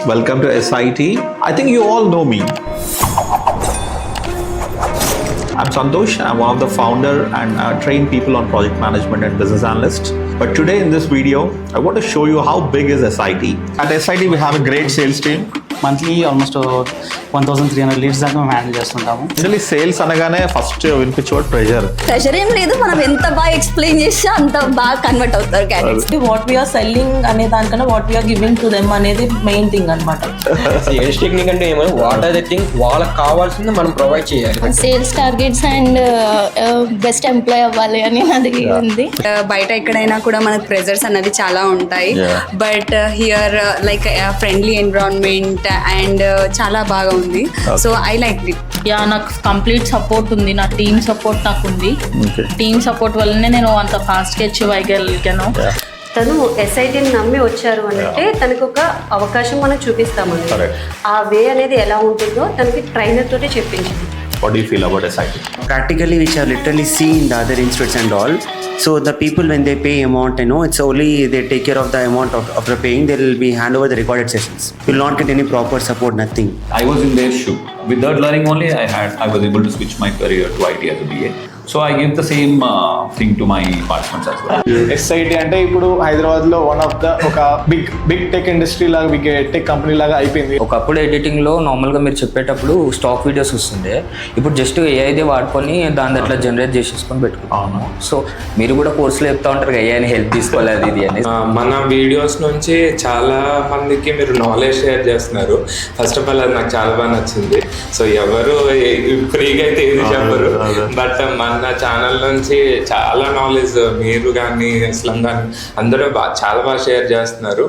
Welcome to SIT. I think you all know me. I'm Santosh. I'm one of the founder and train people on project management and business analyst. But today in this video, I want to show you how big is SIT. At SIT, we have a great sales team. Monthly almost 1300 leads దాకా మేము handle చేస్తుంటాము. Actually sales అనగానే first వినిపించేవాడు pressure ఏం లేదు, మనం ఎంత బాగా explain చేస్తే అంత బాగా కన్వర్ట్ అవుతారు క్యాండిడేట్స్. వాట్ వీఆర్ సెల్లింగ్ అనే దానికన్నా what we are giving to them అనేది మెయిన్ థింగ్ అనమాట. సేల్స్ టెక్నిక్ అంటే ఏమో వాట్ ఆర్ ద థింగ్ వాళ్ళకి కావాల్సింది మనం ప్రొవైడ్ చేయాలి. Sales targets and best employ అవ్వాలి అని అది ఉంది. బయట ఎక్కడైనా కూడా మనకు ప్రెజర్స్ అన్నది చాలా ఉంటాయి, but here like friendly environment and చాలా బాగా ఉంది. So I like it. Yeah, నాకు కంప్లీట్ సపోర్ట్ ఉంది, నా టీమ్ సపోర్ట్ నాకు ఉంది. టీమ్ సపోర్ట్ వల్లనే నేను అంత ఫాస్ట్గా అచీవ్ అయ్యగలిగాను. తను ఎస్ఐటీని నమ్మి వచ్చారు అంటే తనకు ఒక అవకాశం మనం చూపిస్తామని, ఆ వే అనేది ఎలా ఉంటుందో తనకి ట్రైనర్ తోటే చెప్పించింది. What do you feel about SIT? Practically, which I've literally seen the other institutes and all. So the people, when they pay amount, it's only they take care of the amount of the paying. They will be hand over the recorded sessions. You will not get any proper support, nothing. I was in their shoe. With that learning only, I was able to switch my career to IT as a BA. So I give the same thing to my participants as well. SIT అంటే ఇప్పుడు హైదరాబాద్లో one of the ఒక big tech industry లాగా, big tech company లాగా అయిపోయింది. ఒకప్పుడు ఎడిటింగ్లో నార్మల్గా మీరు చెప్పేటప్పుడు స్టాక్ వీడియోస్ వస్తుండే, ఇప్పుడు జస్ట్ ఏఐదే వాడుకొని దాన్ని అట్లా జనరేట్ చేసేసుకొని పెట్టుకుంటాము. సో మీరు కూడా కోర్సులో చెప్తా ఉంటారు ఏఐని హెల్ప్ తీసుకోవాలి అది ఇది అని. మన వీడియోస్ నుంచి చాలా మందికి మీరు నాలెడ్జ్ షేర్ చేస్తున్నారు. ఫస్ట్ ఆఫ్ ఆల్ అది నాకు చాలా బాగా నచ్చింది. సో ఎవరు ఫ్రీగా అయితే ఏది చెప్పరు, బట్ మన ఛానల్ నుంచి చాలా నాలెడ్జ్ మీరు కానీ అస్లం కానీ అందరూ చాలా బాగా షేర్ చేస్తున్నారు.